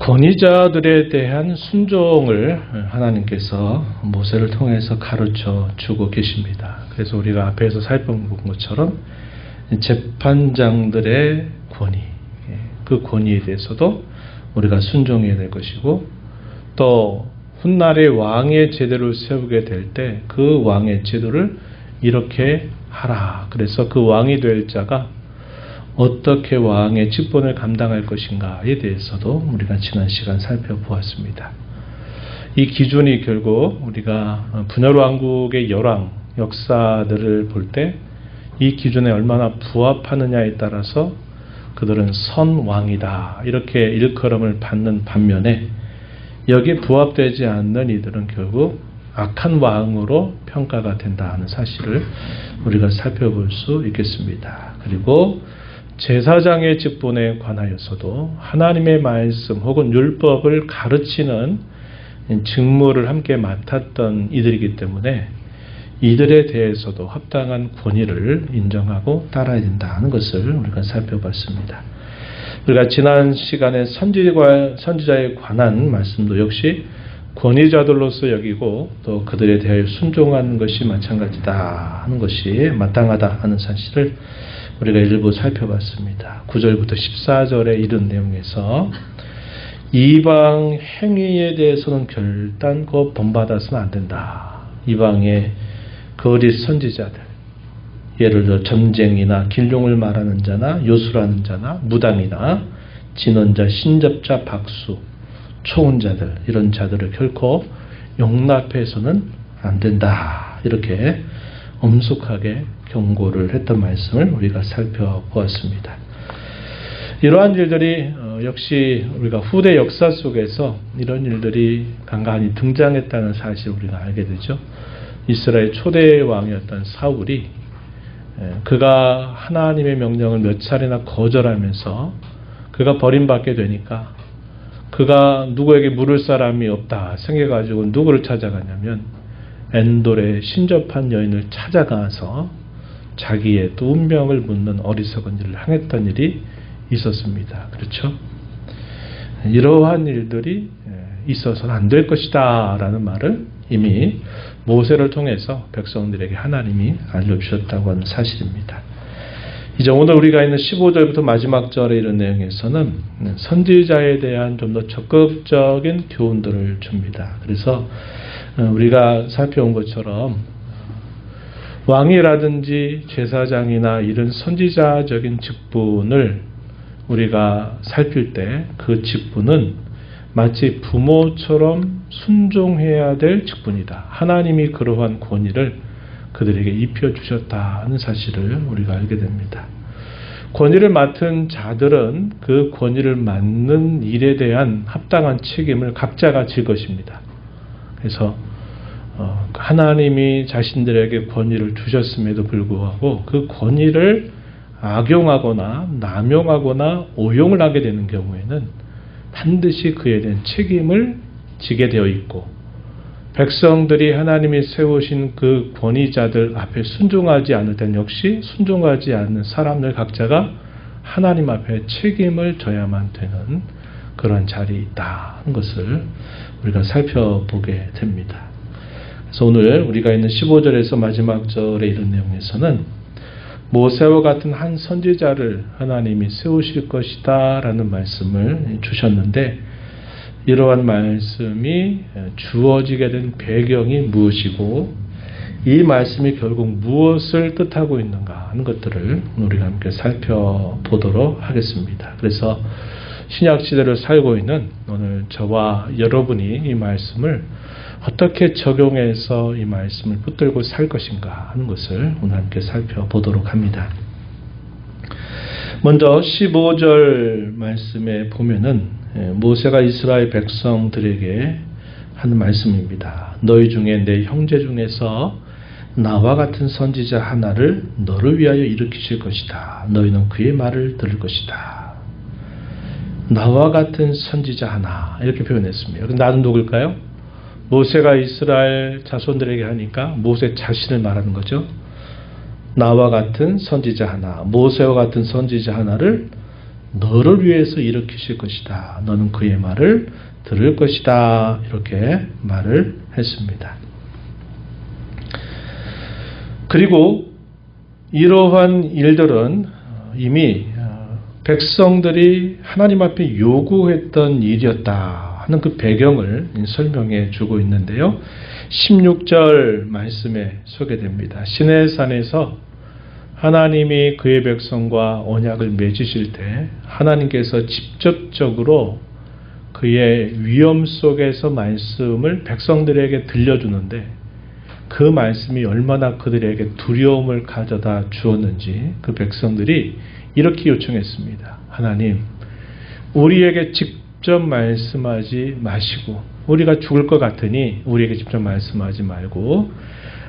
권위자들에 대한 순종을 하나님께서 모세를 통해서 가르쳐 주고 계십니다. 그래서 우리가 앞에서 살펴본 것처럼 재판장들의 권위, 그 권위에 대해서도 우리가 순종해야 될 것이고, 또 훗날에 왕의 제도를 세우게 될 때 그 왕의 제도를 이렇게 하라. 그래서 그 왕이 될 자가 어떻게 왕의 직분을 감당할 것인가에 대해서도 우리가 지난 시간 살펴보았습니다. 이 기준이 결국 우리가 분열 왕국의 열왕 역사들을 볼 때 이 기준에 얼마나 부합하느냐에 따라서 그들은 선왕이다 이렇게 일컬음을 받는 반면에, 여기에 부합되지 않는 이들은 결국 악한 왕으로 평가가 된다는 사실을 우리가 살펴볼 수 있겠습니다. 그리고 제사장의 직분에 관하여서도 하나님의 말씀 혹은 율법을 가르치는 직무를 함께 맡았던 이들이기 때문에 이들에 대해서도 합당한 권위를 인정하고 따라야 된다는 것을 우리가 살펴봤습니다. 우리가 지난 시간에 선지자에 관한 말씀도 역시 권위자들로서 여기고 또 그들에 대하여 순종하는 것이 마찬가지다 하는 것이 마땅하다 하는 사실을 우리가 일부 살펴봤습니다. 9절부터 14절에 이른 내용에서 이방 행위에 대해서는 결단코 본받아서는 안 된다. 이방의 거짓 선지자들, 예를 들어 점쟁이나 길룡을 말하는 자나 요술하는 자나 무당이나 진언자, 신접자, 박수, 초혼자들, 이런 자들을 결코 용납해서는 안 된다. 이렇게 엄숙하게 경고를 했던 말씀을 우리가 살펴보았습니다. 이러한 일들이 역시 우리가 후대 역사 속에서 이런 일들이 간간히 등장했다는 사실을 우리가 알게 되죠. 이스라엘 초대 왕이었던 사울이 그가 하나님의 명령을 몇 차례나 거절하면서 그가 버림받게 되니까 그가 누구에게 물을 사람이 없다 생겨가지고 누구를 찾아가냐면 엔돌의 신접한 여인을 찾아가서 자기의 또 운명을 묻는 어리석은 일을 행했던 일이 있었습니다. 그렇죠? 이러한 일들이 있어서는 안 될 것이다 라는 말을 이미 모세를 통해서 백성들에게 하나님이 알려주셨다고 하는 사실입니다. 이제 오늘 우리가 있는 15절부터 마지막 절에 이런 내용에서는 선지자에 대한 좀 더 적극적인 교훈들을 줍니다. 그래서 우리가 살펴온 것처럼 왕이라든지 제사장이나 이런 선지자적인 직분을 우리가 살필 때 그 직분은 마치 부모처럼 순종해야 될 직분이다. 하나님이 그러한 권위를 그들에게 입혀주셨다는 사실을 우리가 알게 됩니다. 권위를 맡은 자들은 그 권위를 맡는 일에 대한 합당한 책임을 각자가 질 것입니다. 그래서 하나님이 자신들에게 권위를 주셨음에도 불구하고 그 권위를 악용하거나 남용하거나 오용을 하게 되는 경우에는 반드시 그에 대한 책임을 지게 되어 있고, 백성들이 하나님이 세우신 그 권위자들 앞에 순종하지 않을 때는 역시 순종하지 않는 사람들 각자가 하나님 앞에 책임을 져야만 되는 그런 자리에 있다는 것을 우리가 살펴보게 됩니다. 그래서 오늘 우리가 있는 15절에서 마지막 절에 이런 내용에서는 모세와 같은 한 선지자를 하나님이 세우실 것이다 라는 말씀을 주셨는데, 이러한 말씀이 주어지게 된 배경이 무엇이고 이 말씀이 결국 무엇을 뜻하고 있는가 하는 것들을 우리가 함께 살펴보도록 하겠습니다. 그래서 신약시대를 살고 있는 오늘 저와 여러분이 이 말씀을 어떻게 적용해서 이 말씀을 붙들고 살 것인가 하는 것을 오늘 함께 살펴보도록 합니다. 먼저 15절 말씀에 보면은 모세가 이스라엘 백성들에게 하는 말씀입니다. 너희 중에 내 형제 중에서 나와 같은 선지자 하나를 너를 위하여 일으키실 것이다. 너희는 그의 말을 들을 것이다. 나와 같은 선지자 하나, 이렇게 표현했습니다. 나는 누굴까요? 모세가 이스라엘 자손들에게 하니까 모세 자신을 말하는 거죠. 나와 같은 선지자 하나, 모세와 같은 선지자 하나를 너를 위해서 일으키실 것이다. 너는 그의 말을 들을 것이다. 이렇게 말을 했습니다. 그리고 이러한 일들은 이미 백성들이 하나님 앞에 요구했던 일이었다 하는 그 배경을 설명해 주고 있는데요. 16절 말씀에 소개됩니다. 시내산에서 하나님이 그의 백성과 언약을 맺으실 때 하나님께서 직접적으로 그의 위험 속에서 말씀을 백성들에게 들려주는데 그 말씀이 얼마나 그들에게 두려움을 가져다 주었는지 그 백성들이 이렇게 요청했습니다. 하나님, 우리에게 직접 말씀하지 마시고 우리가 죽을 것 같으니 우리에게 직접 말씀하지 말고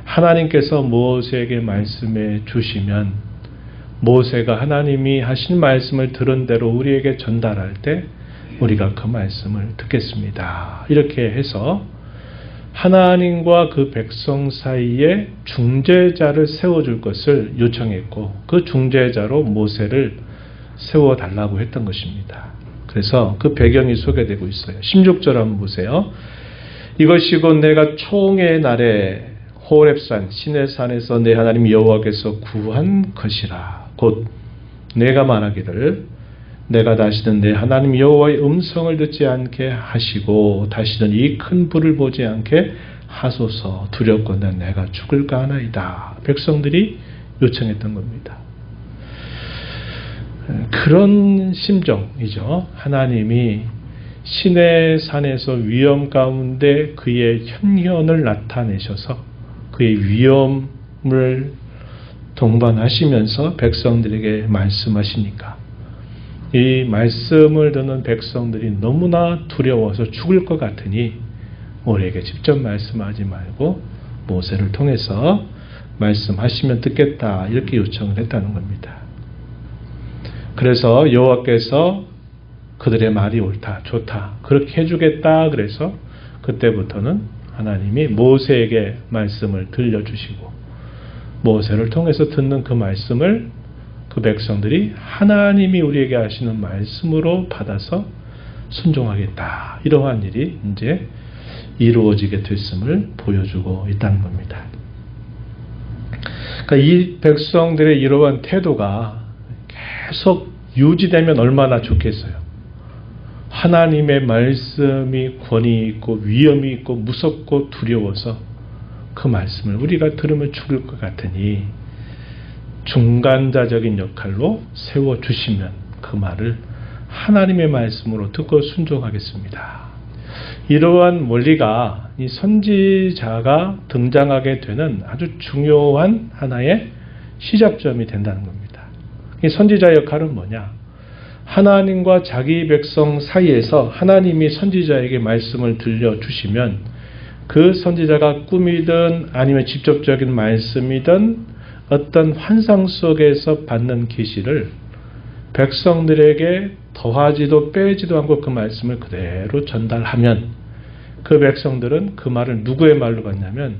하나님께서 모세에게 말씀해 주시면 모세가 하나님이 하신 말씀을 들은 대로 우리에게 전달할 때 우리가 그 말씀을 듣겠습니다. 이렇게 해서 하나님과 그 백성 사이에 중재자를 세워줄 것을 요청했고 그 중재자로 모세를 세워달라고 했던 것입니다. 그래서 그 배경이 소개되고 있어요. 16절 한번 보세요. 이것이 곧 내가 총회의 날에 호렙산 시내산에서 내 하나님 여호와께서 구한 것이라. 곧 내가 말하기를 내가 다시는 내 하나님 여호와의 음성을 듣지 않게 하시고 다시는 이 큰 불을 보지 않게 하소서. 두렵건대 내가 죽을까 하나이다. 백성들이 요청했던 겁니다. 그런 심정이죠. 하나님이 시내산에서 위험 가운데 그의 현현을 나타내셔서 그의 위험을 동반하시면서 백성들에게 말씀하시니까 이 말씀을 듣는 백성들이 너무나 두려워서 죽을 것 같으니 우리에게 직접 말씀하지 말고 모세를 통해서 말씀하시면 듣겠다 이렇게 요청을 했다는 겁니다. 그래서 여호와께서 그들의 말이 옳다, 좋다 그렇게 해주겠다 그래서 그때부터는 하나님이 모세에게 말씀을 들려주시고 모세를 통해서 듣는 그 말씀을 그 백성들이 하나님이 우리에게 하시는 말씀으로 받아서 순종하겠다. 이러한 일이 이제 이루어지게 됐음을 보여주고 있다는 겁니다. 그러니까 이 백성들의 이러한 태도가 계속 유지되면 얼마나 좋겠어요. 하나님의 말씀이 권위 있고 위험이 있고 무섭고 두려워서 그 말씀을 우리가 들으면 죽을 것 같으니 중간자적인 역할로 세워주시면 그 말을 하나님의 말씀으로 듣고 순종하겠습니다. 이러한 원리가 이 선지자가 등장하게 되는 아주 중요한 하나의 시작점이 된다는 겁니다. 이 선지자 역할은 뭐냐? 하나님과 자기 백성 사이에서 하나님이 선지자에게 말씀을 들려주시면 그 선지자가 꿈이든 아니면 직접적인 말씀이든 어떤 환상 속에서 받는 계시를 백성들에게 더하지도 빼지도 않고 그 말씀을 그대로 전달하면 그 백성들은 그 말을 누구의 말로 받냐면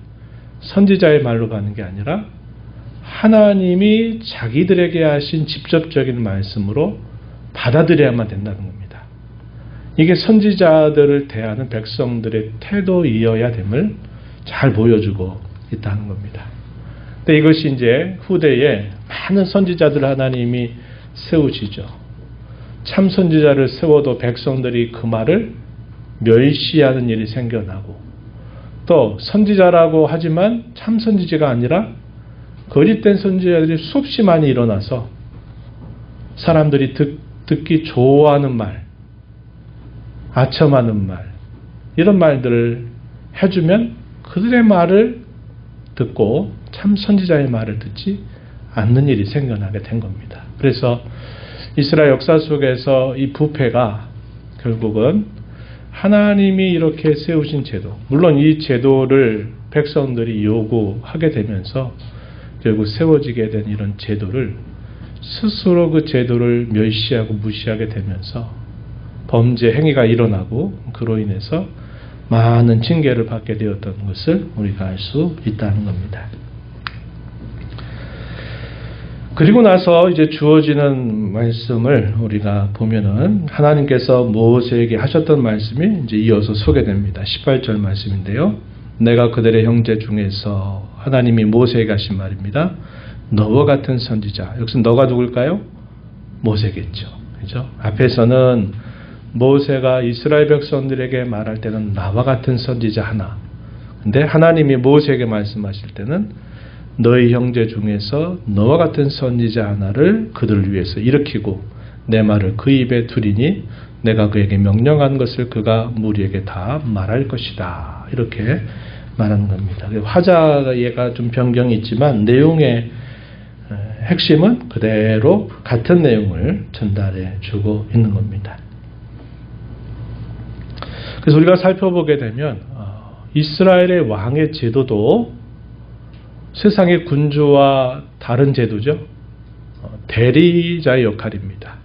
선지자의 말로 받는 게 아니라 하나님이 자기들에게 하신 직접적인 말씀으로 받아들여야만 된다는 겁니다. 이게 선지자들을 대하는 백성들의 태도이어야 됨을 잘 보여주고 있다는 겁니다. 근데 이것이 이제 후대에 많은 선지자들을 하나님이 세우시죠. 참 선지자를 세워도 백성들이 그 말을 멸시하는 일이 생겨나고 또 선지자라고 하지만 참 선지자가 아니라 거짓된 선지자들이 수없이 많이 일어나서 사람들이 듣기 좋아하는 말, 아첨하는 말 이런 말들을 해주면 그들의 말을 듣고 참 선지자의 말을 듣지 않는 일이 생겨나게 된 겁니다. 그래서 이스라엘 역사 속에서 이 부패가 결국은 하나님이 이렇게 세우신 제도, 물론 이 제도를 백성들이 요구하게 되면서 결국 세워지게 된 이런 제도를 스스로 그 제도를 멸시하고 무시하게 되면서 범죄 행위가 일어나고 그로 인해서 많은 징계를 받게 되었던 것을 우리가 알 수 있다는 겁니다. 그리고 나서 이제 주어지는 말씀을 우리가 보면은 하나님께서 모세에게 하셨던 말씀이 이제 이어서 소개됩니다. 18절 말씀인데요. 내가 그들의 형제 중에서 하나님이 모세에게 하신 말입니다. 너와 같은 선지자. 여기서 너가 누굴까요? 모세겠죠. 그죠? 앞에서는 모세가 이스라엘 백성들에게 말할 때는 나와 같은 선지자 하나. 근데 하나님이 모세에게 말씀하실 때는 너희 형제 중에서 너와 같은 선지자 하나를 그들을 위해서 일으키고 내 말을 그 입에 두리니 내가 그에게 명령한 것을 그가 무리에게 다 말할 것이다. 이렇게 말하는 겁니다. 화자가 좀 변경이 있지만 내용의 핵심은 그대로 같은 내용을 전달해 주고 있는 겁니다. 그래서 우리가 살펴보게 되면 이스라엘의 왕의 제도도 세상의 군주와 다른 제도죠. 대리자의 역할입니다.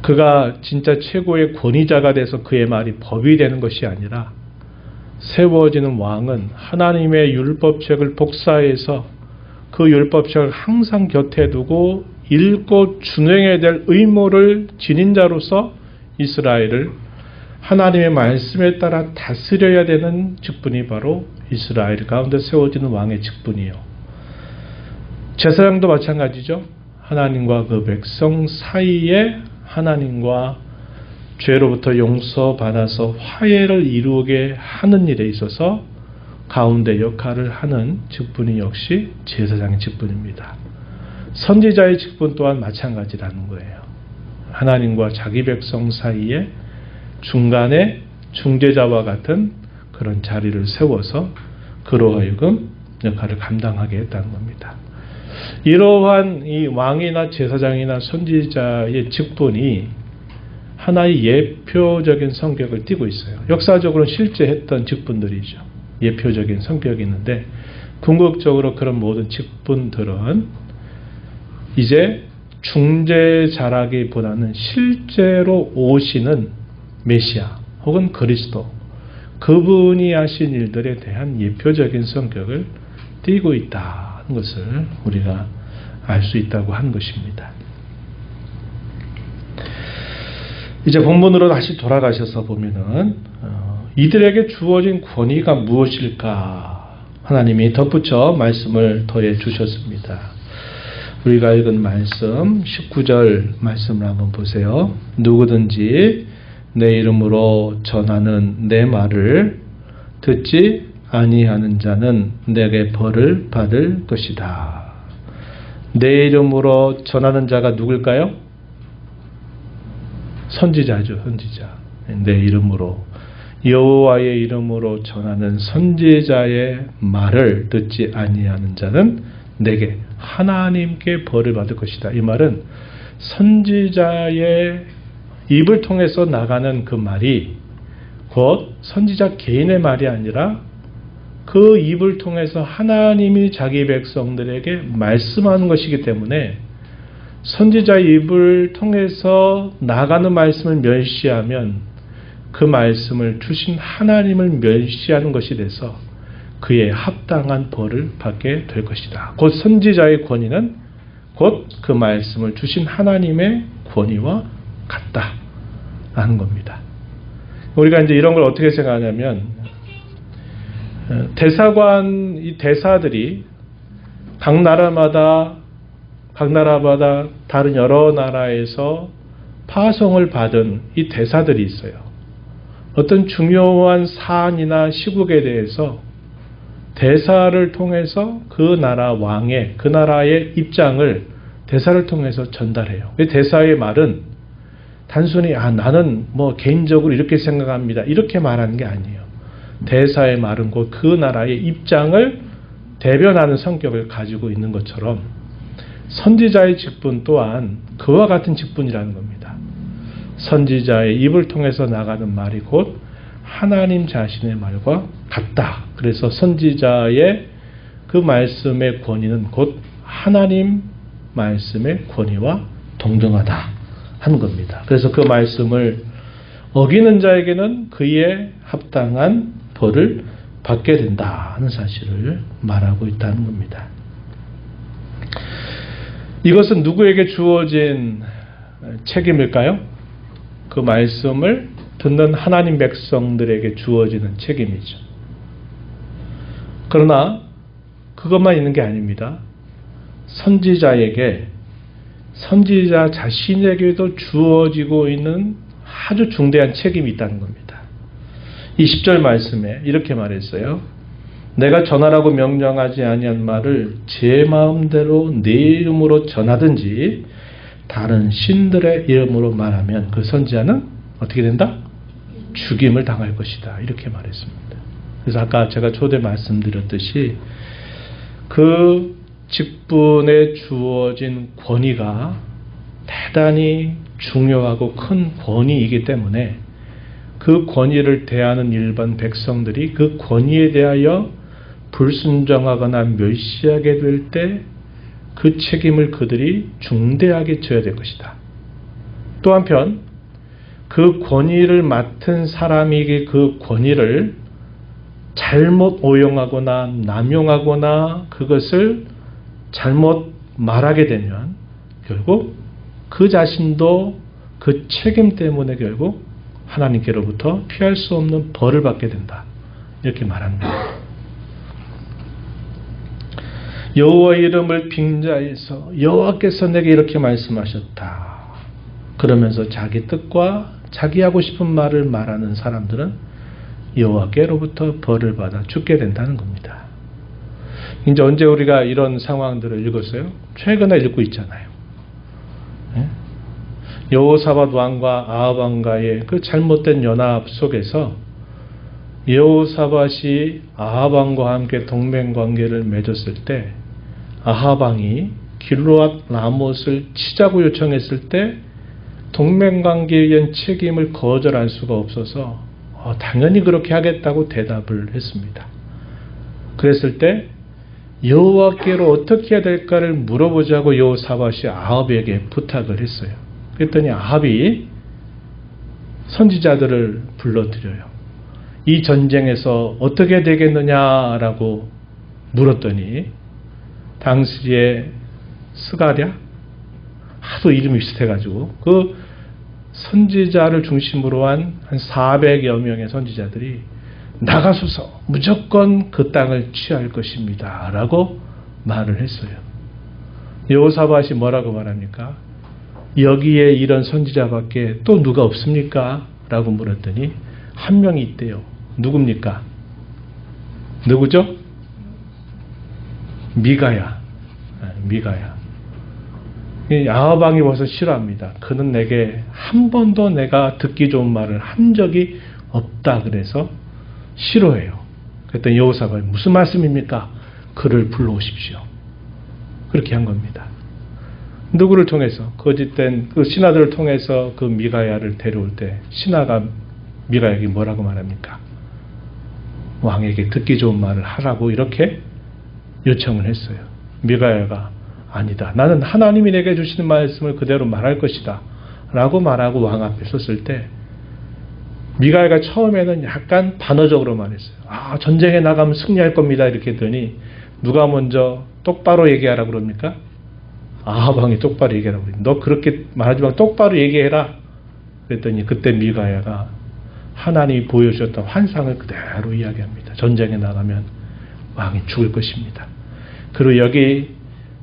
그가 진짜 최고의 권위자가 돼서 그의 말이 법이 되는 것이 아니라 세워지는 왕은 하나님의 율법책을 복사해서 그 율법책을 항상 곁에 두고 읽고 준행해야 될 의무를 지닌 자로서 이스라엘을 하나님의 말씀에 따라 다스려야 되는 직분이 바로 이스라엘 가운데 세워지는 왕의 직분이요. 제사장도 마찬가지죠. 하나님과 그 백성 사이에 하나님과 죄로부터 용서받아서 화해를 이루게 하는 일에 있어서 가운데 역할을 하는 직분이 역시 제사장의 직분입니다. 선지자의 직분 또한 마찬가지라는 거예요. 하나님과 자기 백성 사이에 중간에 중재자와 같은 그런 자리를 세워서 그로 하여금 역할을 감당하게 했다는 겁니다. 이러한 이 왕이나 제사장이나 선지자의 직분이 하나의 예표적인 성격을 띠고 있어요. 역사적으로는 실제 했던 직분들이죠. 예표적인 성격이 있는데 궁극적으로 그런 모든 직분들은 이제 중재자라기보다는 실제로 오시는 메시아 혹은 그리스도 그분이 하신 일들에 대한 예표적인 성격을 띠고 있다는 것을 우리가 알 수 있다고 하는 것입니다. 이제 본문으로 다시 돌아가셔서 보면은 이들에게 주어진 권위가 무엇일까 하나님이 덧붙여 말씀을 더해 주셨습니다. 우리가 읽은 말씀 19절 말씀을 한번 보세요. 누구든지 내 이름으로 전하는 내 말을 듣지 아니하는 자는 내게 벌을 받을 것이다. 내 이름으로 전하는 자가 누굴까요? 선지자죠. 선지자. 내 이름으로 여호와의 이름으로 전하는 선지자의 말을 듣지 아니하는 자는 내게 하나님께 벌을 받을 것이다. 이 말은 선지자의 입을 통해서 나가는 그 말이 곧 선지자 개인의 말이 아니라 그 입을 통해서 하나님이 자기 백성들에게 말씀하는 것이기 때문에 선지자의 입을 통해서 나가는 말씀을 멸시하면 그 말씀을 주신 하나님을 멸시하는 것이 돼서 그에 합당한 벌을 받게 될 것이다. 곧 선지자의 권위는 곧 그 말씀을 주신 하나님의 권위와 같다라는 겁니다. 우리가 이제 이런 걸 어떻게 생각하냐면 대사관 이 대사들이 각 나라마다 다른 여러 나라에서 파송을 받은 이 대사들이 있어요. 어떤 중요한 사안이나 시국에 대해서 대사를 통해서 그 나라 왕의 그 나라의 입장을 대사를 통해서 전달해요. 대사의 말은 단순히 나는 개인적으로 이렇게 생각합니다. 이렇게 말하는 게 아니에요. 대사의 말은 곧 그 나라의 입장을 대변하는 성격을 가지고 있는 것처럼 선지자의 직분 또한 그와 같은 직분이라는 겁니다. 선지자의 입을 통해서 나가는 말이 곧 하나님 자신의 말과 같다. 그래서 선지자의 그 말씀의 권위는 곧 하나님 말씀의 권위와 동등하다 하는 겁니다. 그래서 그 말씀을 어기는 자에게는 그에 합당한 벌을 받게 된다는 사실을 말하고 있다는 겁니다. 이것은 누구에게 주어진 책임일까요? 그 말씀을 듣는 하나님 백성들에게 주어지는 책임이죠. 그러나 그것만 있는 게 아닙니다. 선지자 자신에게도 주어지고 있는 아주 중대한 책임이 있다는 겁니다. 이 10절 말씀에 이렇게 말했어요. 내가 전하라고 명령하지 아니한 말을 제 마음대로 내 이름으로 전하든지 다른 신들의 이름으로 말하면 그 선지자는 어떻게 된다? 죽임을 당할 것이다. 이렇게 말했습니다. 그래서 아까 제가 초대 말씀드렸듯이 그 직분에 주어진 권위가 대단히 중요하고 큰 권위이기 때문에 그 권위를 대하는 일반 백성들이 그 권위에 대하여 불순종하거나 멸시하게 될 때 그 책임을 그들이 중대하게 져야 될 것이다. 또 한편 그 권위를 맡은 사람이 그 권위를 잘못 오용하거나 남용하거나 그것을 잘못 말하게 되면 결국 그 자신도 그 책임 때문에 결국 하나님께로부터 피할 수 없는 벌을 받게 된다. 이렇게 말합니다. 여호와의 이름을 빙자해서 여호와께서 내게 이렇게 말씀하셨다. 그러면서 자기 뜻과 자기 하고 싶은 말을 말하는 사람들은 여호와께로부터 벌을 받아 죽게 된다는 겁니다. 이제 언제 우리가 이런 상황들을 읽었어요? 최근에 읽고 있잖아요. 여호사밧 왕과 아합 왕과의 그 잘못된 연합 속에서 여호사밧이 아합 왕과 함께 동맹 관계를 맺었을 때 아합 왕이 길르앗 라못을 치자고 요청했을 때 동맹 관계에 의한 책임을 거절할 수가 없어서 당연히 그렇게 하겠다고 대답을 했습니다. 그랬을 때 여호와께로 어떻게 해야 될까를 물어보자고 여호사밧이 아합에게 부탁을 했어요. 그랬더니 아합이 선지자들을 불러들여요. 이 전쟁에서 어떻게 되겠느냐라고 물었더니 당시에 스가랴 하도 이름이 비슷해가지고 그 선지자를 중심으로 한 400여 명의 선지자들이 나가소서 무조건 그 땅을 취할 것입니다 라고 말을 했어요. 여호사밧이 뭐라고 말합니까? 여기에 이런 선지자밖에 또 누가 없습니까? 라고 물었더니 한 명이 있대요. 누굽니까? 누구죠? 미가야. 아합 왕이 와서 싫어합니다. 그는 내게 한 번도 내가 듣기 좋은 말을 한 적이 없다 그래서 싫어해요. 그랬더니 여호사밧이 무슨 말씀입니까? 그를 불러오십시오. 그렇게 한 겁니다. 누구를 통해서? 거짓된 그 신하들을 통해서 그 미가야를 데려올 때 신하가 미가야에게 뭐라고 말합니까? 왕에게 듣기 좋은 말을 하라고 이렇게 요청을 했어요. 미가야가 아니다. 나는 하나님이 내게 주시는 말씀을 그대로 말할 것이다. 라고 말하고 왕 앞에 섰을 때 미가야가 처음에는 약간 반어적으로 말했어요. 전쟁에 나가면 승리할 겁니다. 이렇게 했더니 누가 먼저 똑바로 얘기하라고 그럽니까? 아합 왕이 똑바로 얘기하라고 그러니 너 그렇게 말하지 말고 똑바로 얘기해라. 그랬더니 그때 미가야가 하나님이 보여주셨던 환상을 그대로 이야기합니다. 전쟁에 나가면 왕이 죽을 것입니다. 그리고 여기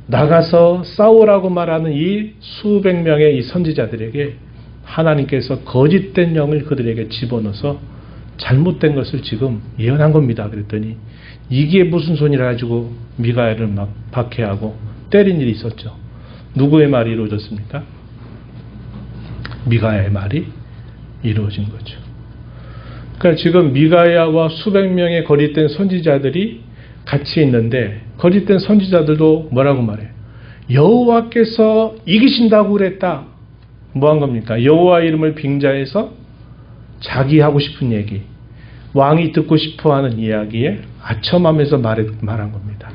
나가서 싸우라고 말하는 이 수백 명의 이 선지자들에게 하나님께서 거짓된 영을 그들에게 집어넣어서 잘못된 것을 지금 예언한 겁니다. 그랬더니 이게 무슨 소리라 가지고 미가야를 막 박해하고 때린 일이 있었죠. 누구의 말이 이루어졌습니까? 미가야의 말이 이루어진 거죠. 그러니까 지금 미가야와 수백 명의 거짓된 선지자들이 같이 있는데 거짓된 선지자들도 뭐라고 말해요? 여호와께서 이기신다고 그랬다. 뭐 한 겁니까? 여호와 이름을 빙자해서 자기 하고 싶은 얘기, 왕이 듣고 싶어하는 이야기에 아첨하면서 말한 겁니다.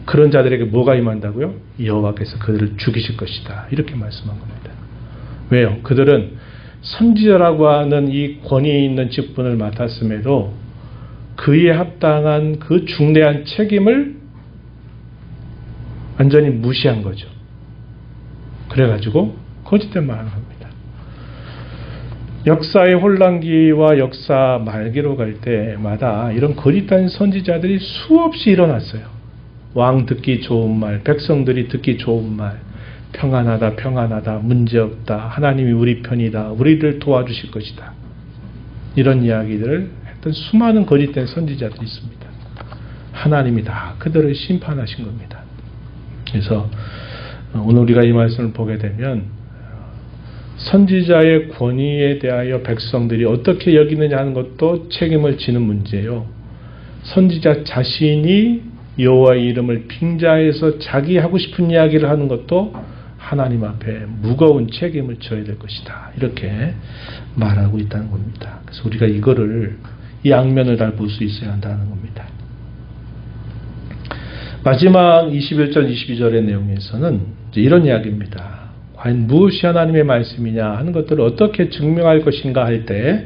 그런 자들에게 뭐가 임한다고요? 여호와께서 그들을 죽이실 것이다. 이렇게 말씀한 겁니다. 왜요? 그들은 선지자라고 하는 이 권위 있는 직분을 맡았음에도 그에 합당한 그 중대한 책임을 완전히 무시한 거죠. 그래가지고 거짓된 말을 합니다. 역사의 혼란기와 역사 말기로 갈 때마다 이런 거짓된 선지자들이 수없이 일어났어요. 왕 듣기 좋은 말, 백성들이 듣기 좋은 말, 평안하다, 평안하다, 문제없다, 하나님이 우리 편이다, 우리를 도와주실 것이다. 이런 이야기들을 했던 수많은 거짓된 선지자들이 있습니다. 하나님이 다 그들을 심판하신 겁니다. 그래서 오늘 우리가 이 말씀을 보게 되면 선지자의 권위에 대하여 백성들이 어떻게 여기느냐 하는 것도 책임을 지는 문제예요. 선지자 자신이 여호와의 이름을 빙자해서 자기 하고 싶은 이야기를 하는 것도 하나님 앞에 무거운 책임을 져야 될 것이다. 이렇게 말하고 있다는 겁니다. 그래서 우리가 이거를 이 양면을 잘 볼 수 있어야 한다는 겁니다. 마지막 21절, 22절의 내용에서는 이런 이야기입니다. 과연 무엇이 하나님의 말씀이냐 하는 것들을 어떻게 증명할 것인가 할 때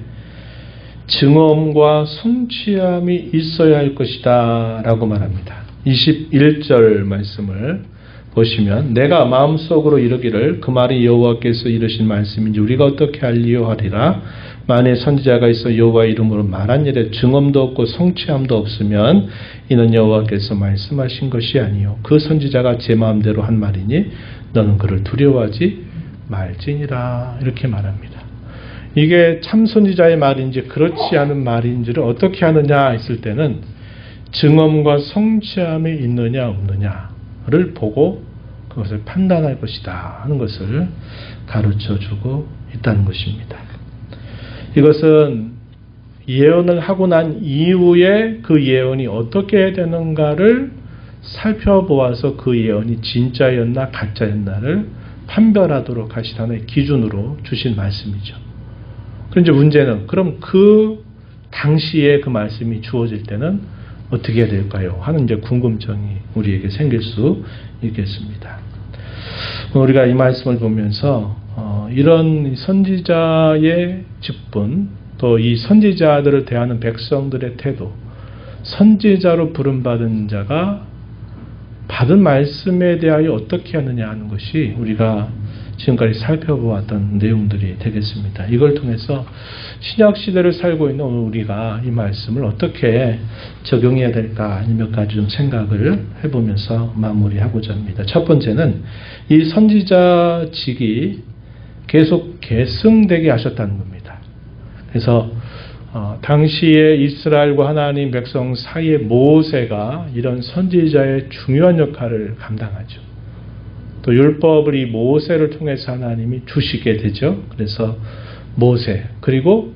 증언과 성취함이 있어야 할 것이다 라고 말합니다. 21절 말씀을 보시면 내가 마음속으로 이르기를 그 말이 여호와께서 이르신 말씀인지 우리가 어떻게 알리요 하리라. 만일 선지자가 있어 여호와의 이름으로 말한 일에 증언도 없고 성취함도 없으면 이는 여호와께서 말씀하신 것이 아니요 그 선지자가 제 마음대로 한 말이니 너는 그를 두려워하지 말지니라. 이렇게 말합니다. 이게 참 선지자의 말인지 그렇지 않은 말인지를 어떻게 하느냐 했을 때는 증언과 성취함이 있느냐 없느냐를 보고 그것을 판단할 것이다 하는 것을 가르쳐주고 있다는 것입니다. 이것은 예언을 하고 난 이후에 그 예언이 어떻게 되는가를 살펴보아서 그 예언이 진짜였나 가짜였나를 판별하도록 하신 하나의 기준으로 주신 말씀이죠. 그런데 문제는 그럼 그 당시에 그 말씀이 주어질 때는 어떻게 해야 될까요? 하는 이제 궁금증이 우리에게 생길 수 있겠습니다. 우리가 이 말씀을 보면서 이런 선지자의 직분 또 이 선지자들을 대하는 백성들의 태도, 선지자로 부름받은 자가 받은 말씀에 대하여 어떻게 하느냐 하는 것이 우리가 지금까지 살펴보았던 내용들이 되겠습니다. 이걸 통해서 신약시대를 살고 있는 우리가 이 말씀을 어떻게 적용해야 될까 몇 가지 좀 생각을 해보면서 마무리하고자 합니다. 첫 번째는 이 선지자직이 계속 계승되게 하셨다는 겁니다. 그래서 당시에 이스라엘과 하나님 백성 사이의 모세가 이런 선지자의 중요한 역할을 감당하죠. 또 율법을 이 모세를 통해서 하나님이 주시게 되죠. 그래서 모세 그리고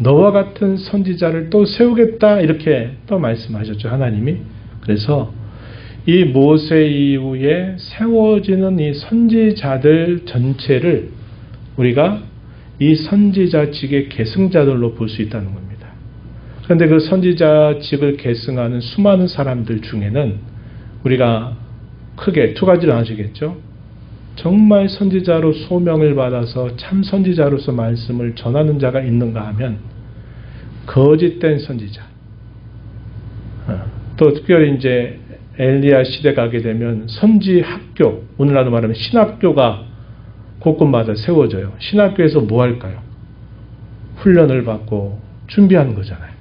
너와 같은 선지자를 또 세우겠다 이렇게 또 말씀하셨죠. 하나님이. 그래서 이 모세 이후에 세워지는 이 선지자들 전체를 우리가 이 선지자직의 계승자들로 볼 수 있다는 겁니다. 그런데 그 선지자직을 계승하는 수많은 사람들 중에는 우리가 크게 두 가지를 나누시겠죠. 정말 선지자로 소명을 받아서 참 선지자로서 말씀을 전하는 자가 있는가 하면 거짓된 선지자. 또 특별히 이제 엘리야 시대 가게 되면 선지 학교, 오늘날로 말하면 신학교가 곳곳마다 세워져요. 신학교에서 뭐 할까요? 훈련을 받고 준비하는 거잖아요.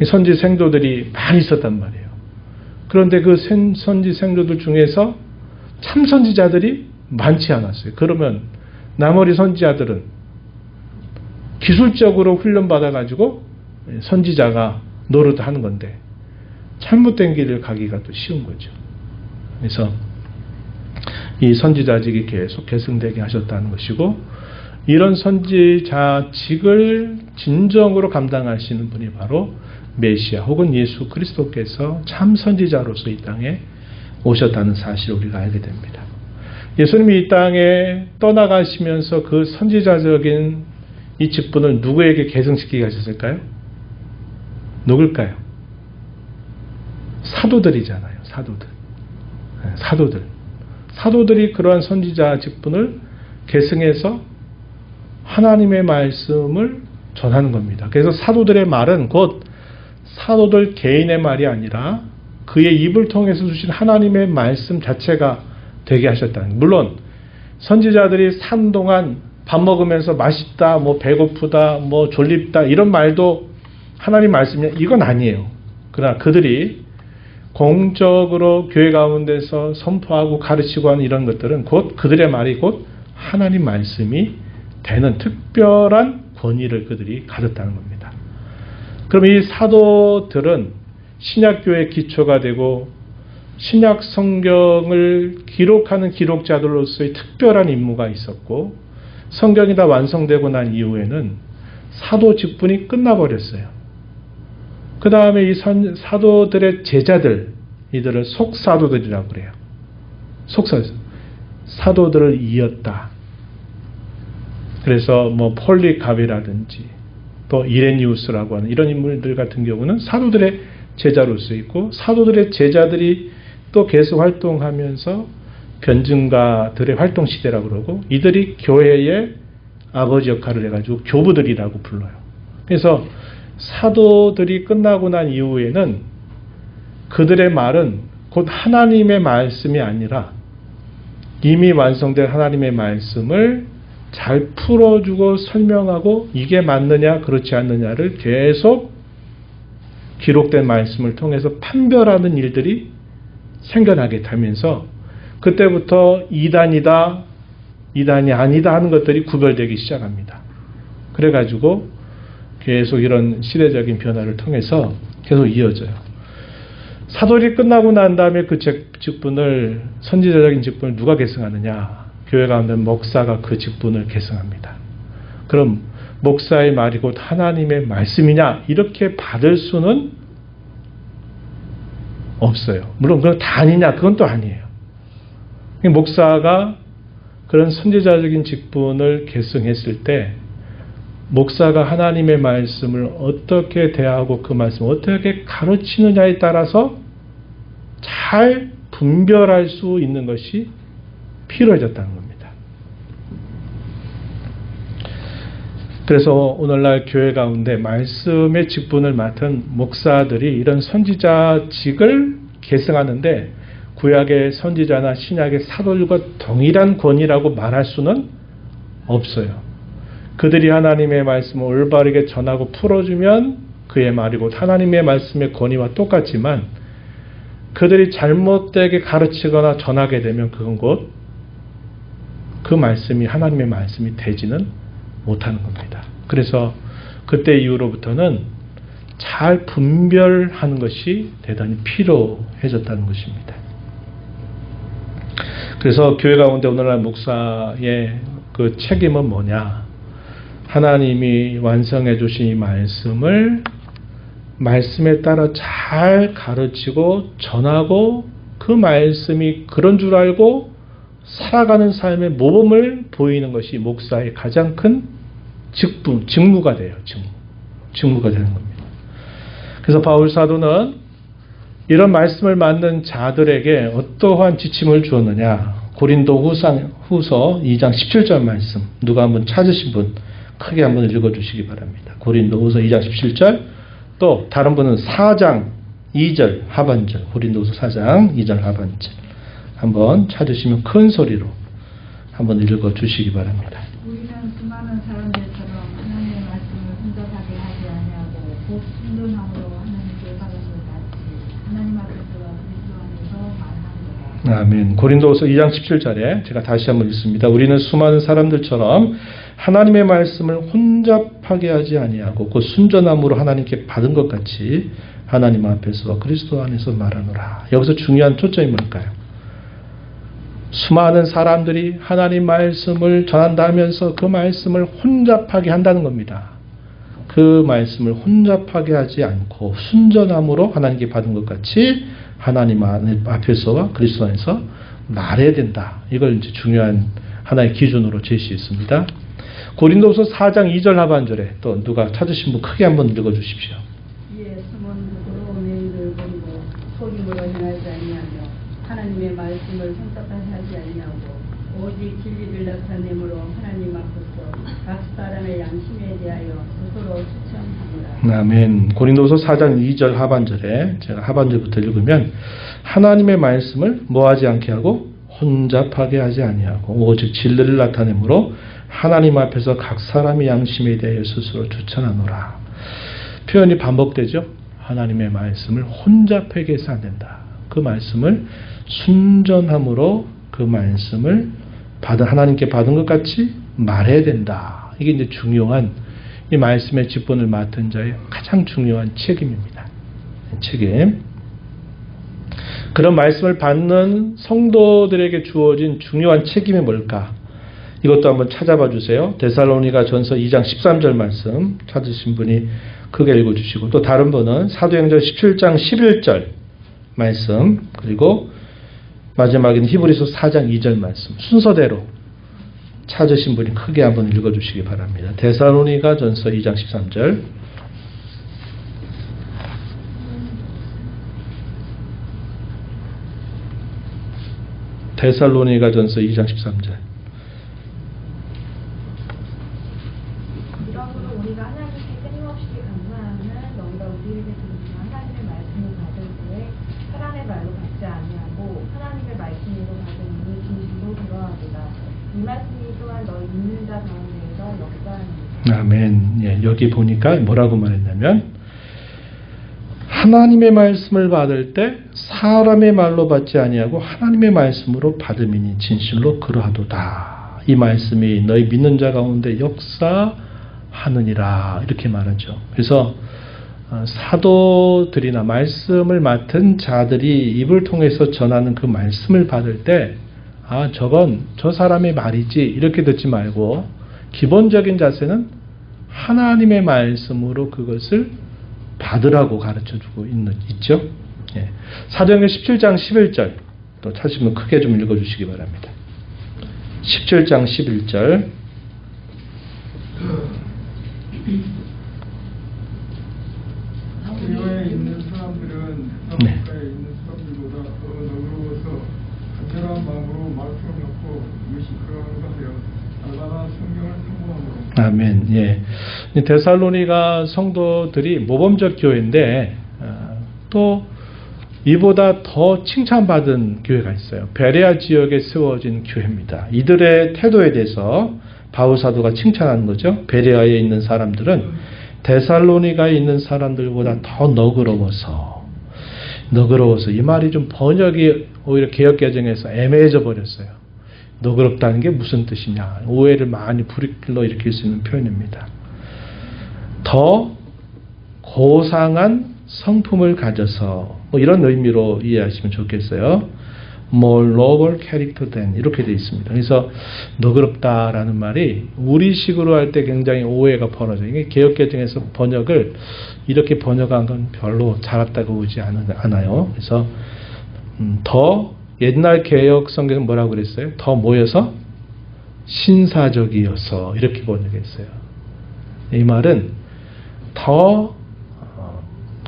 선지 생도들이 많이 있었단 말이에요. 그런데 그 선지 생도들 중에서 참 선지자들이 많지 않았어요. 그러면 나머지 선지자들은 기술적으로 훈련받아가지고 선지자가 노릇하는 건데 잘못된 길을 가기가 또 쉬운 거죠. 그래서 이 선지자직이 계속 계승되게 하셨다는 것이고 이런 선지자직을 진정으로 감당하시는 분이 바로 메시아 혹은 예수 그리스도께서 참 선지자로서 이 땅에 오셨다는 사실을 우리가 알게 됩니다. 예수님이 이 땅에 떠나가시면서 그 선지자적인 이 직분을 누구에게 계승시키게 하셨을까요? 누굴까요? 사도들이잖아요. 사도들이 그러한 선지자 직분을 계승해서 하나님의 말씀을 전하는 겁니다. 그래서 사도들의 말은 곧 사도들 개인의 말이 아니라 그의 입을 통해서 주신 하나님의 말씀 자체가 되게 하셨다는. 물론 선지자들이 산 동안 밥 먹으면서 맛있다, 뭐 배고프다, 뭐 졸립다 이런 말도 하나님 말씀이냐? 이건 아니에요. 그러나 그들이 공적으로 교회 가운데서 선포하고 가르치고 하는 이런 것들은 곧 그들의 말이 곧 하나님 말씀이 되는 특별한 권위를 그들이 가졌다는 겁니다. 그럼 이 사도들은 신약교회의 기초가 되고 신약 성경을 기록하는 기록자들로서의 특별한 임무가 있었고 성경이 다 완성되고 난 이후에는 사도 직분이 끝나버렸어요. 그 다음에 이 사도들의 제자들, 이들을 속사도들이라고 그래요. 사도들을 이었다. 그래서 뭐 폴리갑이라든지 또 이레니우스라고 하는 이런 인물들 같은 경우는 사도들의 제자로서 있고 사도들의 제자들이 또 계속 활동하면서 변증가들의 활동 시대라고 그러고 이들이 교회의 아버지 역할을 해가지고 교부들이라고 불러요. 그래서 사도들이 끝나고 난 이후에는 그들의 말은 곧 하나님의 말씀이 아니라 이미 완성된 하나님의 말씀을 잘 풀어주고 설명하고 이게 맞느냐 그렇지 않느냐를 계속 기록된 말씀을 통해서 판별하는 일들이 생겨나게 되면서 그때부터 이단이다, 이단이 아니다 하는 것들이 구별되기 시작합니다. 그래가지고 계속 이런 시대적인 변화를 통해서 계속 이어져요. 사도들이 끝나고 난 다음에 그 직분을 선지자적인 직분을 누가 계승하느냐? 교회 가운데 목사가 그 직분을 계승합니다. 그럼 목사의 말이 곧 하나님의 말씀이냐? 이렇게 받을 수는 없어요. 물론 그건 다 아니냐? 그건 또 아니에요. 목사가 그런 선지자적인 직분을 계승했을 때 목사가 하나님의 말씀을 어떻게 대하고 그 말씀을 어떻게 가르치느냐에 따라서 잘 분별할 수 있는 것이 필요해졌다는 겁니다. 그래서 오늘날 교회 가운데 말씀의 직분을 맡은 목사들이 이런 선지자직을 계승하는데 구약의 선지자나 신약의 사도들과 동일한 권위라고 말할 수는 없어요. 그들이 하나님의 말씀을 올바르게 전하고 풀어주면 그의 말이고 하나님의 말씀의 권위와 똑같지만 그들이 잘못되게 가르치거나 전하게 되면 그건 곧 그 말씀이 하나님의 말씀이 되지는 못하는 겁니다. 그래서 그때 이후로부터는 잘 분별하는 것이 대단히 필요해졌다는 것입니다. 그래서 교회 가운데 오늘날 목사의 그 책임은 뭐냐? 하나님이 완성해 주신 이 말씀을 말씀에 따라 잘 가르치고 전하고 그 말씀이 그런 줄 알고 살아가는 삶의 모범을 보이는 것이 목사의 가장 큰 직무가 돼요. 직무가 되는 겁니다. 그래서 바울 사도는 이런 말씀을 맡는 자들에게 어떠한 지침을 주었느냐? 고린도 후서 2장 17절 말씀 누가 한번 찾으신 분 크게 한번 읽어주시기 바랍니다. 고린도 후서 2장 17절 또 다른 분은 4장 2절 하반절 고린도 후서 4장 2절 하반절 한번 찾으시면 큰 소리로 한번 읽어주시기 바랍니다. 우리는 수많은 사람들처럼 하나님의 말씀을 혼잡하게 하지 아니하고 곧 순전함으로 하나님께 받은 것 같이 하나님 앞에서와 그리스도 안에서 말하는 거다. 아멘. 고린도후서 2장 17절에 제가 다시 한번 읽습니다. 우리는 수많은 사람들처럼 하나님의 말씀을 혼잡하게 하지 아니하고 그 순전함으로 하나님께 받은 것 같이 하나님 앞에서 그리스도 안에서 말하노라. 여기서 중요한 초점이 뭘까요? 수많은 사람들이 하나님 말씀을 전한다 하면서 그 말씀을 혼잡하게 한다는 겁니다. 그 말씀을 혼잡하게 하지 않고 순전함으로 하나님께 받은 것 같이 하나님 앞에서와 그리스도 안에서 말해야 된다. 이걸 이제 중요한 하나의 기준으로 제시했습니다. 고린도서 4장 2절 하반절에 또 누가 찾으신 분 크게 한번 읽어주십시오. 이에 숨은 눈으로 너희를 버리고 속임으로 행하지 아니하며 하나님의 말씀을 혼잡하게 하지 아니하고 오직 진리를 나타내므로 하나님 앞에서 각 사람의 양심에 대하여 스스로 추천하노라. 아멘. 고린도서 4장 2절 하반절에 제가 하반절부터 읽으면 하나님의 말씀을 뭐하지 않게 하고 혼잡하게 하지 아니하고 오직 진리를 나타내므로 하나님 앞에서 각 사람의 양심에 대하여 스스로 추천하노라. 표현이 반복되죠. 하나님의 말씀을 혼잡하게 해서 안 된다. 그 말씀을 순전함으로 그 말씀을 하나님께 받은 것 같이 말해야 된다. 이게 이제 중요한 이 말씀의 직분을 맡은 자의 가장 중요한 책임입니다. 책임. 그런 말씀을 받는 성도들에게 주어진 중요한 책임이 뭘까? 이것도 한번 찾아봐 주세요. 데살로니가 전서 2장 13절 말씀 찾으신 분이 크게 읽어주시고, 또 다른 분은 사도행전 17장 11절 말씀, 그리고 마지막에는 히브리서 4장 2절 말씀 순서대로 찾으신 분이 크게 한번 읽어주시기 바랍니다. 데살로니가 전서 2장 13절. 데살로니가 전서 2장 13절. 그러므로 우리가 하나님께 끊임없이 감사하는 너희가 우리에게 주시는 하나님의 말씀을 받을 때에 사람의 말로 받지 아니하고 하나님의 말씀으로 받으니 진실로 그러하도다. 이 말씀이 또한 너희 믿는 자 가운데에서 역사하니. 아멘. 예, 여기 보니까 뭐라고 말했냐면, 하나님의 말씀을 받을 때 사람의 말로 받지 아니하고 하나님의 말씀으로 받음이니 진실로 그러하도다. 이 말씀이 너희 믿는 자 가운데 역사하느니라, 이렇게 말하죠. 그래서 사도들이나 말씀을 맡은 자들이 입을 통해서 전하는 그 말씀을 받을 때, 아, 저건 저 사람의 말이지, 이렇게 듣지 말고 기본적인 자세는 하나님의 말씀으로 그것을 받으라고 가르쳐주고 있죠. 예. 사도행전 17장 11절 또 찾으시면 크게 좀 읽어주시기 바랍니다. 17장 11절. 교회에 있는 사람들은 네. 사업가에 있는 사람들보다 더 너그러워서 간절한 마음으로 말씀을 갖고 이것이 그러한가 하여 날마다 성경을 탐구함으로. 아멘. 예. 데살로니가 성도들이 모범적 교회인데, 또 이보다 더 칭찬받은 교회가 있어요. 베레아 지역에 세워진 교회입니다. 이들의 태도에 대해서 바울 사도가 칭찬하는 거죠. 베레아에 있는 사람들은 데살로니가에 있는 사람들보다 더 너그러워서, 이 말이 좀 번역이 오히려 개역개정에서 애매해져 버렸어요. 너그럽다는 게 무슨 뜻이냐, 오해를 많이 불러일으킬 수 있는 표현입니다. 더 고상한 성품을 가져서, 뭐 이런 의미로 이해하시면 좋겠어요. More noble character than, 이렇게 되어 있습니다. 그래서 너그럽다라는 말이 우리식으로 할 때 굉장히 오해가 벌어져요. 이게 개역개정에서 번역을 이렇게 번역한 건 별로 잘했다고 보지 않아요. 그래서 더, 옛날 개역 성경은 뭐라고 그랬어요? 더 모여서 신사적이어서, 이렇게 번역했어요. 이 말은 더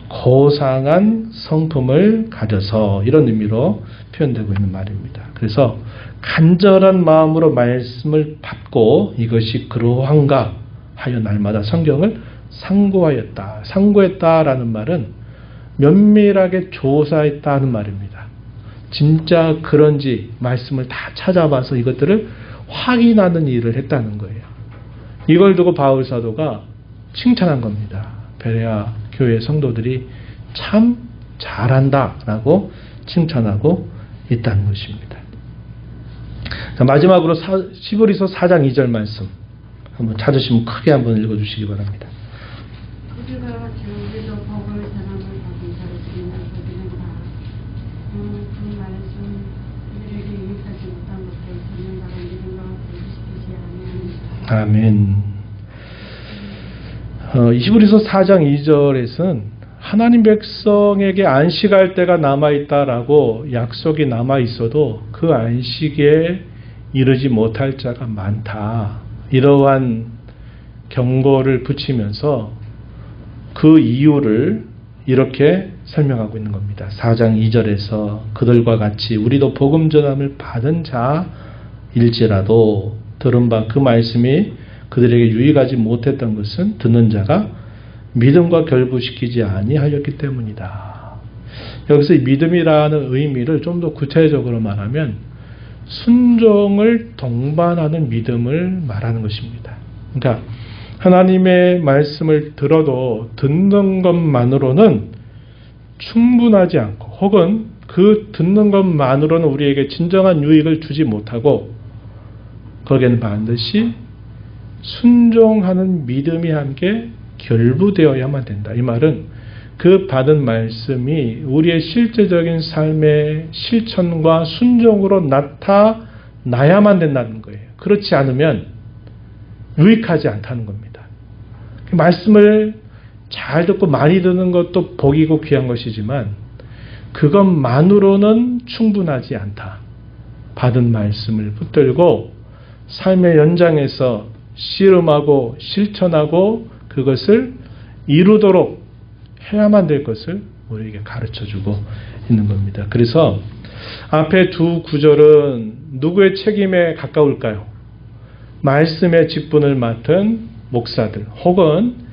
고상한 성품을 가져서, 이런 의미로 표현되고 있는 말입니다. 그래서 간절한 마음으로 말씀을 받고 이것이 그러한가 하여 날마다 성경을 상고하였다. 상고했다라는 말은 면밀하게 조사했다는 말입니다. 진짜 그런지 말씀을 다 찾아봐서 이것들을 확인하는 일을 했다는 거예요. 이걸 두고 바울 사도가 칭찬한 겁니다. 베레아 교회 성도들이 참 잘한다라고 칭찬하고 있다는 것입니다. 자, 마지막으로 히브리서 4장 2절 말씀 한번 찾으시면 크게 한번 읽어주시기 바랍니다. 우리가 우리도 복을 전함을 받은 자로서는 우리는 다 그 말씀 우리에게 유익하지 못한 것을 전문가가 믿음과 불시키지 아니하는 아멘. 히브리서 4장 2절에서는 하나님 백성에게 안식할 때가 남아있다라고 약속이 남아있어도 그 안식에 이르지 못할 자가 많다, 이러한 경고를 붙이면서 그 이유를 이렇게 설명하고 있는 겁니다. 4장 2절에서 그들과 같이 우리도 복음 전함을 받은 자일지라도 들은 바 그 말씀이 그들에게 유익하지 못했던 것은 듣는 자가 믿음과 결부시키지 아니하였기 때문이다. 여기서 이 믿음이라는 의미를 좀 더 구체적으로 말하면 순종을 동반하는 믿음을 말하는 것입니다. 그러니까 하나님의 말씀을 들어도 듣는 것만으로는 충분하지 않고 혹은 그 듣는 것만으로는 우리에게 진정한 유익을 주지 못하고 거기에는 반드시 순종하는 믿음이 함께 결부되어야만 된다. 이 말은 그 받은 말씀이 우리의 실제적인 삶의 실천과 순종으로 나타나야만 된다는 거예요. 그렇지 않으면 유익하지 않다는 겁니다. 말씀을 잘 듣고 많이 듣는 것도 복이고 귀한 것이지만 그것만으로는 충분하지 않다. 받은 말씀을 붙들고 삶의 연장에서 씨름하고 실천하고 그것을 이루도록 해야만 될 것을 우리에게 가르쳐주고 있는 겁니다. 그래서 앞에 두 구절은 누구의 책임에 가까울까요? 말씀의 직분을 맡은 목사들 혹은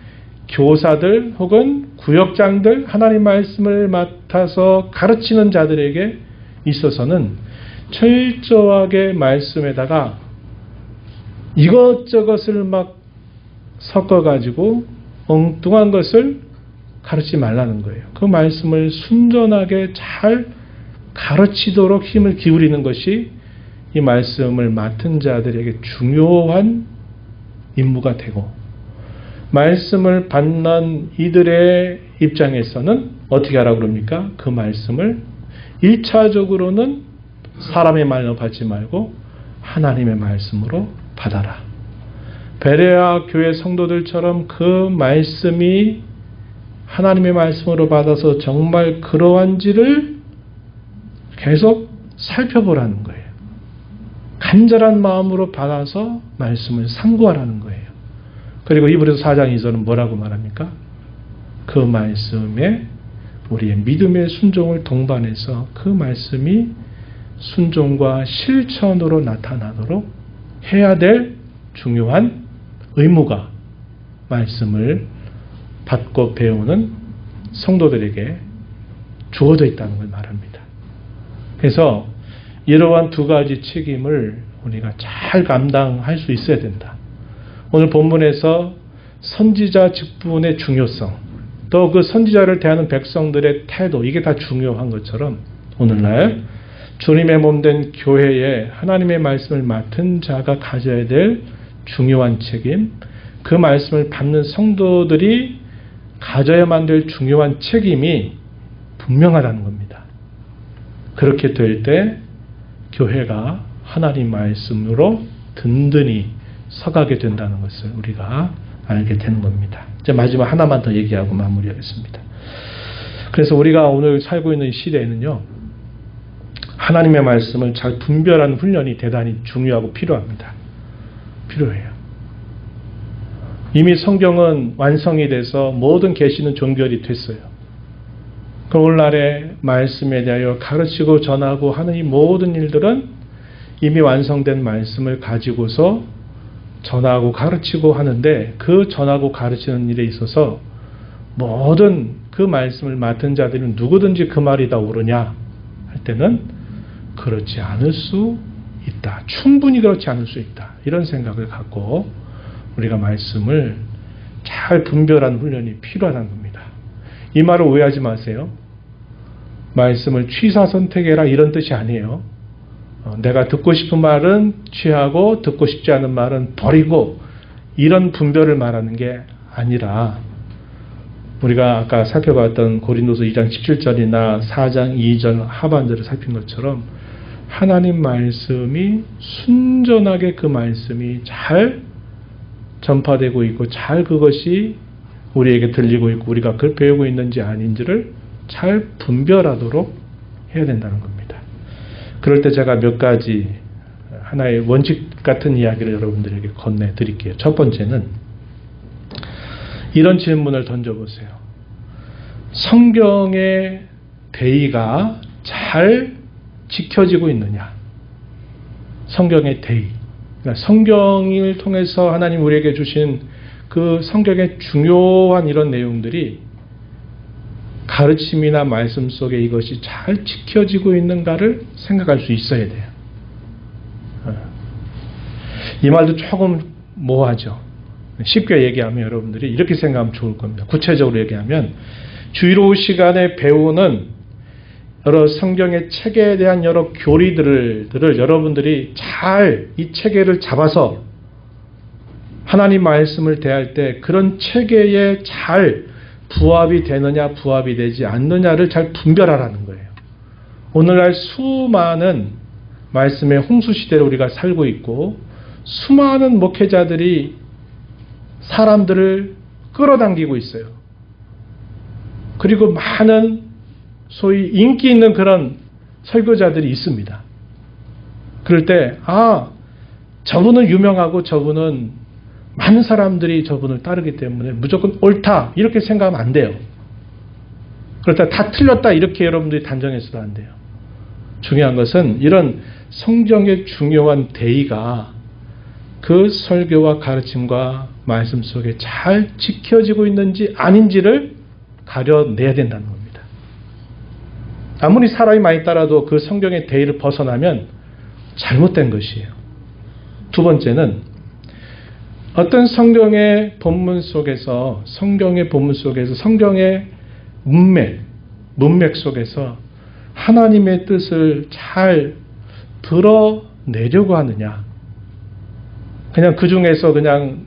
교사들 혹은 구역장들 하나님 말씀을 맡아서 가르치는 자들에게 있어서는 철저하게 말씀에다가 이것저것을 막 섞어가지고 엉뚱한 것을 가르치지 말라는 거예요. 그 말씀을 순전하게 잘 가르치도록 힘을 기울이는 것이 이 말씀을 맡은 자들에게 중요한 임무가 되고 말씀을 받는 이들의 입장에서는 어떻게 하라고 그럽니까? 그 말씀을 1차적으로는 사람의 말로 받지 말고 하나님의 말씀으로 받아라. 베레아 교회 성도들처럼 그 말씀이 하나님의 말씀으로 받아서 정말 그러한지를 계속 살펴보라는 거예요. 간절한 마음으로 받아서 말씀을 상고하라는 거예요. 그리고 이브리서 4장 2절은 뭐라고 말합니까? 그 말씀에 우리의 믿음의 순종을 동반해서 그 말씀이 순종과 실천으로 나타나도록 해야 될 중요한 의무가 말씀을 받고 배우는 성도들에게 주어져 있다는 걸 말합니다. 그래서 이러한 두 가지 책임을 우리가 잘 감당할 수 있어야 된다. 오늘 본문에서 선지자 직분의 중요성, 또 그 선지자를 대하는 백성들의 태도, 이게 다 중요한 것처럼 오늘날 주님의 몸된 교회에 하나님의 말씀을 맡은 자가 가져야 될 중요한 책임, 그 말씀을 받는 성도들이 가져야만 될 중요한 책임이 분명하다는 겁니다. 그렇게 될 때 교회가 하나님 말씀으로 든든히 서가게 된다는 것을 우리가 알게 되는 겁니다. 이제 마지막 하나만 더 얘기하고 마무리하겠습니다. 그래서 우리가 오늘 살고 있는 시대에는요, 하나님의 말씀을 잘 분별하는 훈련이 대단히 중요하고 필요합니다. 필요해요. 이미 성경은 완성이 돼서 모든 계시는 종결이 됐어요. 그 오늘날의 말씀에 대하여 가르치고 전하고 하는 이 모든 일들은 이미 완성된 말씀을 가지고서 전하고 가르치고 하는데, 그 전하고 가르치는 일에 있어서 모든 그 말씀을 맡은 자들은 누구든지 그 말이 다 옳으냐 할 때는 그렇지 않을 수 있다. 충분히 그렇지 않을 수 있다. 이런 생각을 갖고 우리가 말씀을 잘 분별하는 훈련이 필요하다는 겁니다. 이 말을 오해하지 마세요. 말씀을 취사선택해라 이런 뜻이 아니에요. 내가 듣고 싶은 말은 취하고 듣고 싶지 않은 말은 버리고 이런 분별을 말하는 게 아니라, 우리가 아까 살펴봤던 고린도서 2장 17절이나 4장 2절 하반절을 살핀 것처럼 하나님 말씀이 순전하게 그 말씀이 잘 전파되고 있고 잘 그것이 우리에게 들리고 있고 우리가 그걸 배우고 있는지 아닌지를 잘 분별하도록 해야 된다는 겁니다. 그럴 때 제가 몇 가지 하나의 원칙 같은 이야기를 여러분들에게 건네드릴게요. 첫 번째는 이런 질문을 던져보세요. 성경의 대의가 잘 지켜지고 있느냐? 성경의 대의. 그러니까 성경을 통해서 하나님 우리에게 주신 그 성경의 중요한 이런 내용들이 가르침이나 말씀 속에 이것이 잘 지켜지고 있는가를 생각할 수 있어야 돼요. 이 말도 조금 모호하죠. 쉽게 얘기하면 여러분들이 이렇게 생각하면 좋을 겁니다. 구체적으로 얘기하면 주일오후 시간에 배우는 여러 성경의 체계에 대한 여러 교리들을 여러분들이 잘 이 체계를 잡아서 하나님 말씀을 대할 때 그런 체계에 잘 부합이 되느냐 부합이 되지 않느냐를 잘 분별하라는 거예요. 오늘날 수많은 말씀의 홍수시대를 우리가 살고 있고 수많은 목회자들이 사람들을 끌어당기고 있어요. 그리고 많은 소위 인기 있는 그런 설교자들이 있습니다. 그럴 때 저분은 유명하고 저분은 많은 사람들이 저분을 따르기 때문에 무조건 옳다 이렇게 생각하면 안 돼요. 그렇다 다 틀렸다 이렇게 여러분들이 단정해서도 안 돼요. 중요한 것은 이런 성경의 중요한 대의가 그 설교와 가르침과 말씀 속에 잘 지켜지고 있는지 아닌지를 가려내야 된다는 겁니다. 아무리 사람이 많이 따라도 그 성경의 대의를 벗어나면 잘못된 것이에요. 두 번째는 어떤 성경의 본문 속에서 성경의 문맥 속에서 하나님의 뜻을 잘 드러내려고 하느냐, 그냥 그 중에서 그냥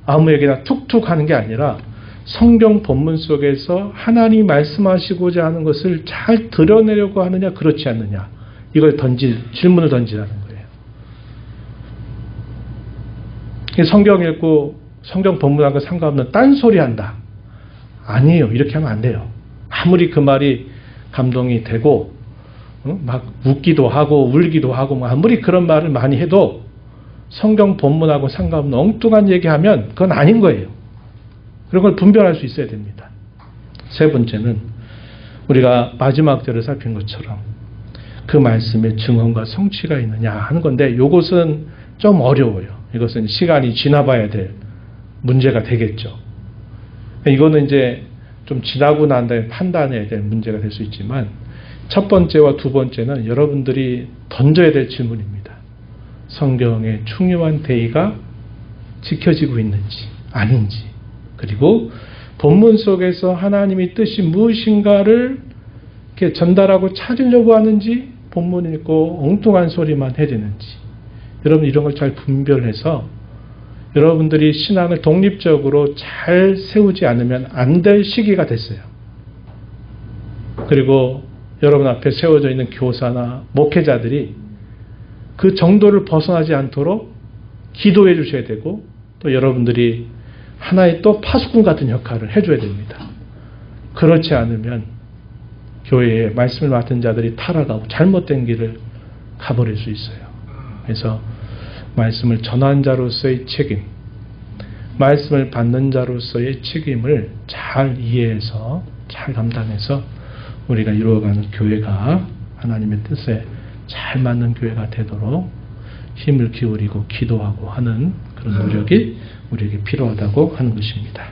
아무에게나 툭툭 하는 게 아니라 성경 본문 속에서 하나님이 말씀하시고자 하는 것을 잘 드러내려고 하느냐 그렇지 않느냐, 이걸 질문을 던지라는 거예요. 성경 읽고 성경 본문하고 상관없는 딴소리 한다. 아니에요. 이렇게 하면 안 돼요. 아무리 그 말이 감동이 되고 막 웃기도 하고 울기도 하고 아무리 그런 말을 많이 해도 성경 본문하고 상관없는 엉뚱한 얘기하면 그건 아닌 거예요. 그런 걸 분별할 수 있어야 됩니다. 세 번째는 우리가 마지막 절을 살핀 것처럼 그 말씀의 증언과 성취가 있느냐 하는 건데 이것은 좀 어려워요. 이것은 시간이 지나봐야 될 문제가 되겠죠. 이거는 이제 좀 지나고 난 다음에 판단해야 될 문제가 될 수 있지만 첫 번째와 두 번째는 여러분들이 던져야 될 질문입니다. 성경의 중요한 대의가 지켜지고 있는지 아닌지, 그리고 본문 속에서 하나님의 뜻이 무엇인가를 이렇게 전달하고 찾으려고 하는지, 본문 읽고 엉뚱한 소리만 해야 되는지, 여러분 이런 걸 잘 분별해서 여러분들이 신앙을 독립적으로 잘 세우지 않으면 안 될 시기가 됐어요. 그리고 여러분 앞에 세워져 있는 교사나 목회자들이 그 정도를 벗어나지 않도록 기도해 주셔야 되고, 또 여러분들이 하나의 또 파수꾼 같은 역할을 해줘야 됩니다. 그렇지 않으면 교회에 말씀을 맡은 자들이 타락하고 잘못된 길을 가버릴 수 있어요. 그래서 말씀을 전한 자로서의 책임, 말씀을 받는 자로서의 책임을 잘 이해해서 잘 감당해서 우리가 이루어가는 교회가 하나님의 뜻에 잘 맞는 교회가 되도록 힘을 기울이고 기도하고 하는 그런 노력이 우리에게 필요하다고 하는 것입니다.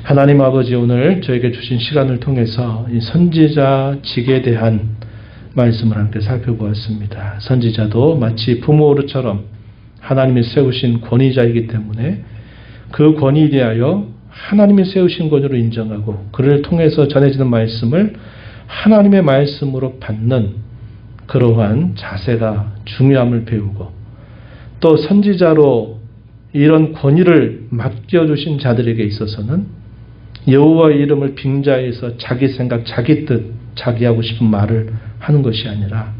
하나님 아버지, 오늘 저에게 주신 시간을 통해서 이 선지자직에 대한 말씀을 함께 살펴보았습니다. 선지자도 마치 부모로처럼 하나님이 세우신 권위자이기 때문에 그 권위에 대하여 하나님이 세우신 권위로 인정하고 그를 통해서 전해지는 말씀을 하나님의 말씀으로 받는 그러한 자세가 중요함을 배우고, 또 선지자로 이런 권위를 맡겨주신 자들에게 있어서는 여호와의 이름을 빙자해서 자기 생각, 자기 뜻, 자기 하고 싶은 말을 하는 것이 아니라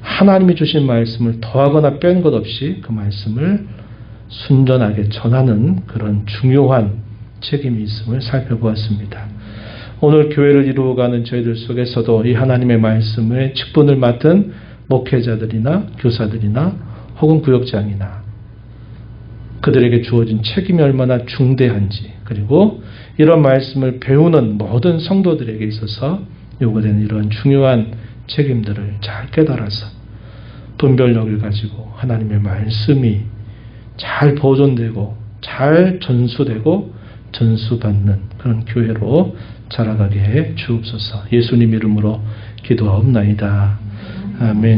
하나님이 주신 말씀을 더하거나 뺀 것 없이 그 말씀을 순전하게 전하는 그런 중요한 책임이 있음을 살펴보았습니다. 오늘 교회를 이루어가는 저희들 속에서도 이 하나님의 말씀의 직분을 맡은 목회자들이나 교사들이나 혹은 구역장이나 그들에게 주어진 책임이 얼마나 중대한지, 그리고 이런 말씀을 배우는 모든 성도들에게 있어서 요구되는 이런 중요한 책임들을 잘 깨달아서 분별력을 가지고 하나님의 말씀이 잘 보존되고 잘 전수되고 전수받는 그런 교회로 자라가게 해 주옵소서. 예수님 이름으로 기도하옵나이다. 아멘.